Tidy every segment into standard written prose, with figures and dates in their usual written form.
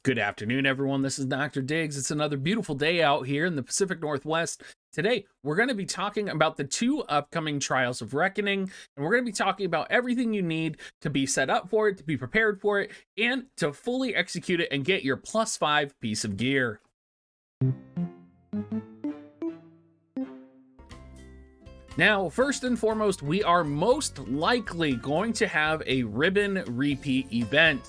Good afternoon, everyone. This is Dr. Diggs. It's another beautiful day out here in the Pacific Northwest. Today, we're going to be talking about the two upcoming Trials of Reckoning, and we're going to be talking about everything you need to be set up for it, to be prepared for it, and to fully execute it and get your +5 piece of gear. Now, first and foremost, we are most likely going to have a ribbon repeat event.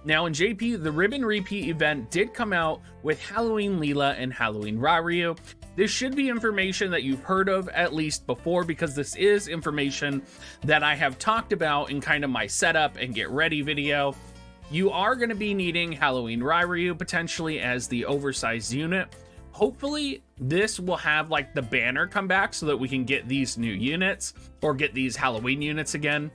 Now in JP, the ribbon repeat event did come out with Halloween Leela and Halloween Raryu. This should be information that you've heard of at least before, because this is information that I have talked about in kind of my setup and get ready video. You are going to be needing Halloween Raryu potentially as the oversized unit. Hopefully this will have like the banner come back so that we can get these new units or get these Halloween units again.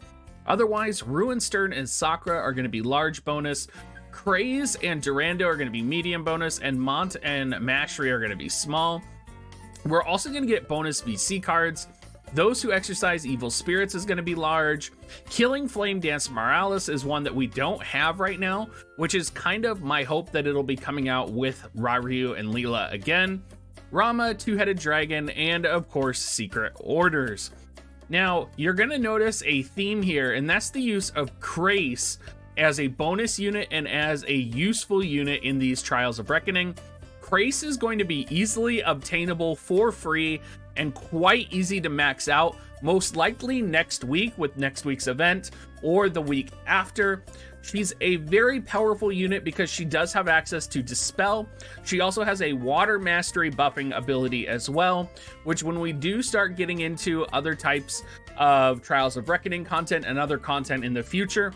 Otherwise, Ruinstern and Sakura are going to be large bonus. Craze and Durando are going to be medium bonus, and Mont and Mashri are going to be small. We're also going to get bonus VC cards. Those Who Exercise Evil Spirits is going to be large. Killing Flame Dance Morales is one that we don't have right now, which is kind of my hope that it'll be coming out with Raryu and Leela again. Rama, Two-Headed Dragon, and of course, Secret Orders. Now, you're going to notice a theme here, and that's the use of Crace as a bonus unit and as a useful unit in these Trials of Reckoning. Crace is going to be easily obtainable for free and quite easy to max out, most likely next week with next week's event or the week after. She's a very powerful unit because she does have access to Dispel. She also has a Water Mastery buffing ability as well, which when we do start getting into other types of Trials of Reckoning content and other content in the future,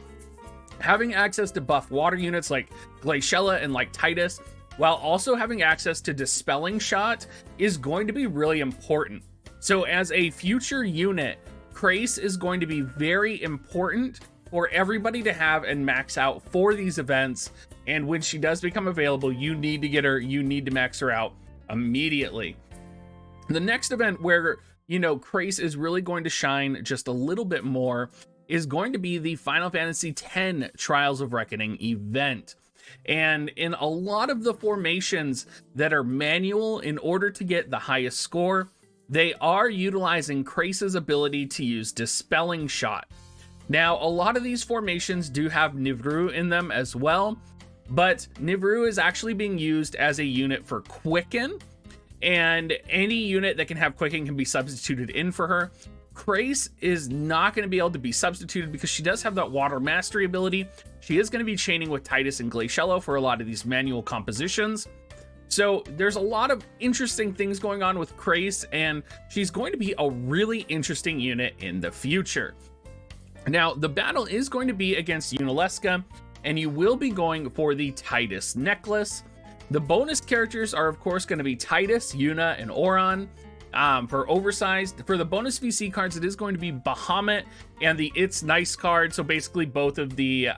having access to buff water units like Glaciella and like Titus, while also having access to Dispelling Shot, is going to be really important. So as a future unit, Crace is going to be very important for everybody to have and max out for these events. And when she does become available, you need to get her, you need to max her out immediately. The next event where, Crace is really going to shine just a little bit more is going to be the Final Fantasy X Trials of Reckoning event. And in a lot of the formations that are manual in order to get the highest score, they are utilizing Crace's ability to use Dispelling Shot. Now, a lot of these formations do have Nivru in them as well, but Nivru is actually being used as a unit for Quicken, and any unit that can have Quicken can be substituted in for her. Crace is not going to be able to be substituted because she does have that Water Mastery ability. She is going to be chaining with Titus and Glaciella for a lot of these manual compositions. So there's a lot of interesting things going on with Crace, and she's going to be a really interesting unit in the future. Now, the battle is going to be against Yunalesca, and you will be going for the Titus necklace. The bonus characters are, of course, going to be Titus, Yuna, and Oron. For oversized, for the bonus VC cards, it is going to be Bahamut and the It's Nice card. So basically both of the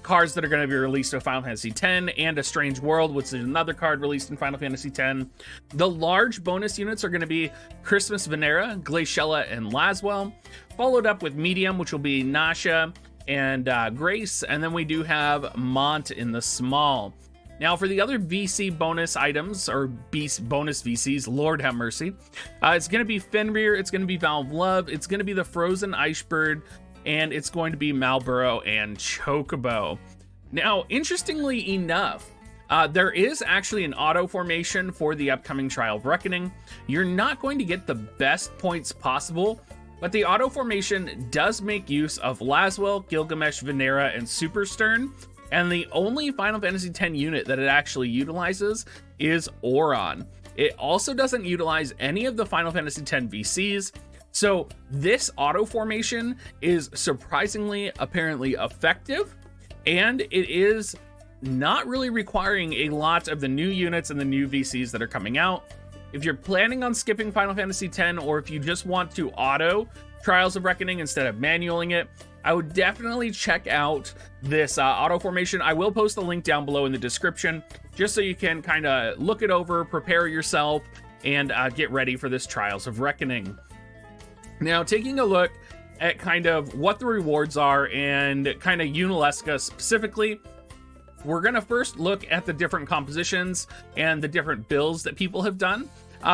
cards that are going to be released in Final Fantasy X, and A Strange World, which is another card released in Final Fantasy X. The large bonus units are going to be Christmas Venera, Glaciella, and Laswell, followed up with medium, which will be Nasha and Grace, and then we do have Mont in the small. Now, for the other VC bonus items, or Beast bonus VCs, Lord have mercy, it's going to be Fenrir, it's going to be Valve Love, it's going to be the Frozen Icebird, and it's going to be Malboro and Chocobo. Now, interestingly enough, there is actually an auto formation for the upcoming Trial of Reckoning. You're not going to get the best points possible, but the auto formation does make use of Laswell, Gilgamesh, Venera, and Super Stern. And the only Final Fantasy X unit that it actually utilizes is Oron. It also doesn't utilize any of the Final Fantasy X VCs. So this auto formation is surprisingly apparently effective, and it is not really requiring a lot of the new units and the new VCs that are coming out. If you're planning on skipping Final Fantasy X, or if you just want to auto Trials of Reckoning instead of manualing it, I would definitely check out this auto formation. I will post the link down below in the description, just so you can kind of look it over, prepare yourself, and get ready for this Trials of Reckoning. Now, taking a look at kind of what the rewards are and kind of Yunalesca specifically, we're going to first look at the different compositions and the different builds that people have done.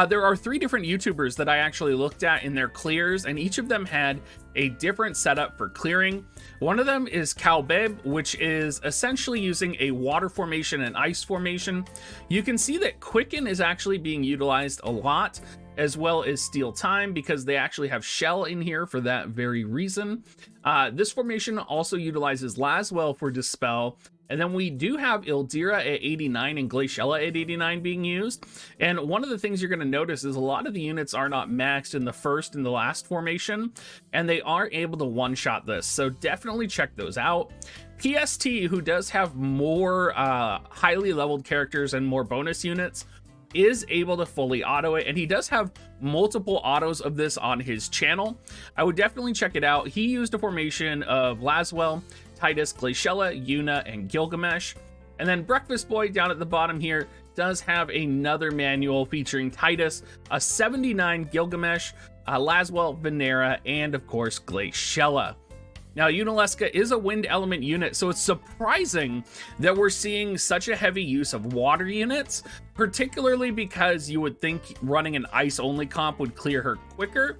There are 3 different YouTubers that I actually looked at in their clears, and each of them had a different setup for clearing. One of them is Calbabe, which is essentially using a water formation and ice formation. You can see that Quicken is actually being utilized a lot, as well as Steal Time, because they actually have Shell in here for that very reason. This formation also utilizes Laswell for Dispel. And then we do have Ildira at 89 and Glaciella at 89 being used. And one of the things you're going to notice is a lot of the units are not maxed in the first and the last formation, and they are able to one-shot this. So definitely check those out. PST, who does have more highly leveled characters and more bonus units, is able to fully auto it, and he does have multiple autos of this on his channel. I would definitely check it out. He used a formation of Laswell, Titus, Glaciella, Yuna, and Gilgamesh. And then Breakfast Boy down at the bottom here does have another manual featuring Titus, a 79 Gilgamesh, Laswell, Venera, and of course Glaciella. Now, Unalesca is a wind element unit, so it's surprising that we're seeing such a heavy use of water units, particularly because you would think running an ice-only comp would clear her quicker.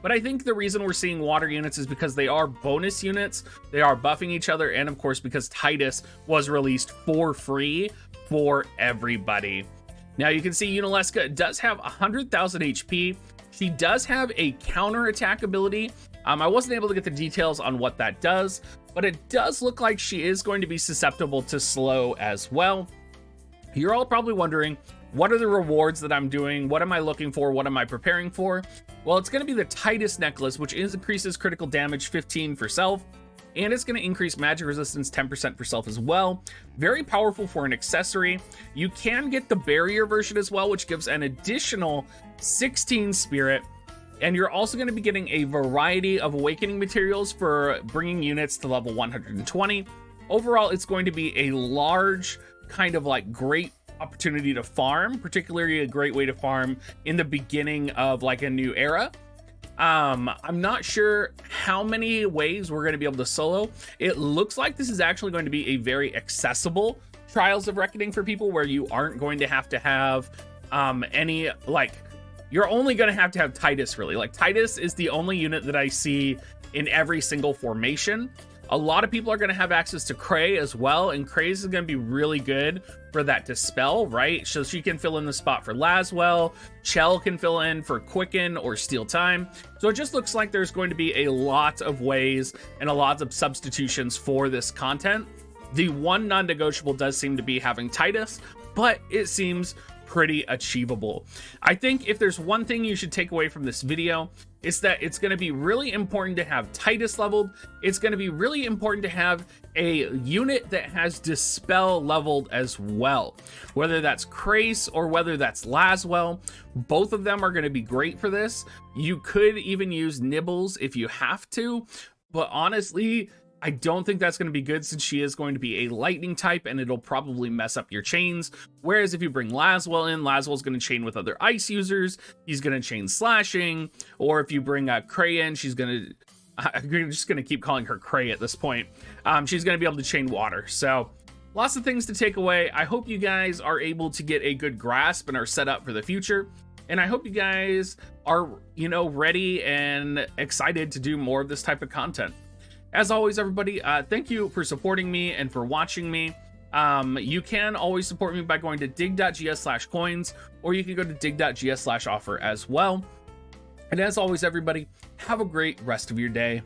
But I think the reason we're seeing water units is because they are bonus units, they are buffing each other, and of course because Titus was released for free for everybody. Now you can see Unalesca does have 100,000 HP. She does have a counterattack ability. I wasn't able to get the details on what that does, but it does look like she is going to be susceptible to slow as well. You're all probably wondering, what are the rewards that I'm doing? What am I looking for? What am I preparing for? Well, it's going to be the Titus necklace, which increases critical damage 15 for self, and it's going to increase magic resistance 10% for self as well. Very powerful for an accessory. You can get the barrier version as well, which gives an additional 16 spirit. And you're also going to be getting a variety of awakening materials for bringing units to level 120. Overall, it's going to be a large kind of like great opportunity to farm, particularly a great way to farm in the beginning of like a new era. I'm not sure how many ways we're going to be able to solo. It looks like this is actually going to be a very accessible Trials of Reckoning for people, where you aren't going to have any like, you're only going to have Titus, really. Like, Titus is the only unit that I see in every single formation. A lot of people are going to have access to Cray as well, and Cray is going to be really good for that Dispel, right? So she can fill in the spot for Laswell, Chell can fill in for Quicken or Steal Time. So it just looks like there's going to be a lot of ways and a lot of substitutions for this content. The one non-negotiable does seem to be having Titus, but it seems pretty achievable. I think if there's one thing you should take away from this video, it's that it's going to be really important to have Titus leveled. It's going to be really important to have a unit that has Dispel leveled as well. Whether that's Crace or whether that's Laswell, both of them are going to be great for this. You could even use Nibbles if you have to, but honestly, I don't think that's going to be good, since she is going to be a lightning type and it'll probably mess up your chains. Whereas if you bring Laswell in, Laswell's going to chain with other ice users. He's going to chain slashing. Or if you bring Cray in, she's going to... I'm just going to keep calling her Cray at this point. She's going to be able to chain water. So lots of things to take away. I hope you guys are able to get a good grasp and are set up for the future. And I hope you guys are, ready and excited to do more of this type of content. As always, everybody, thank you for supporting me and for watching me. You can always support me by going to dig.gs/coins, or you can go to dig.gs/offer as well. And as always, everybody, have a great rest of your day.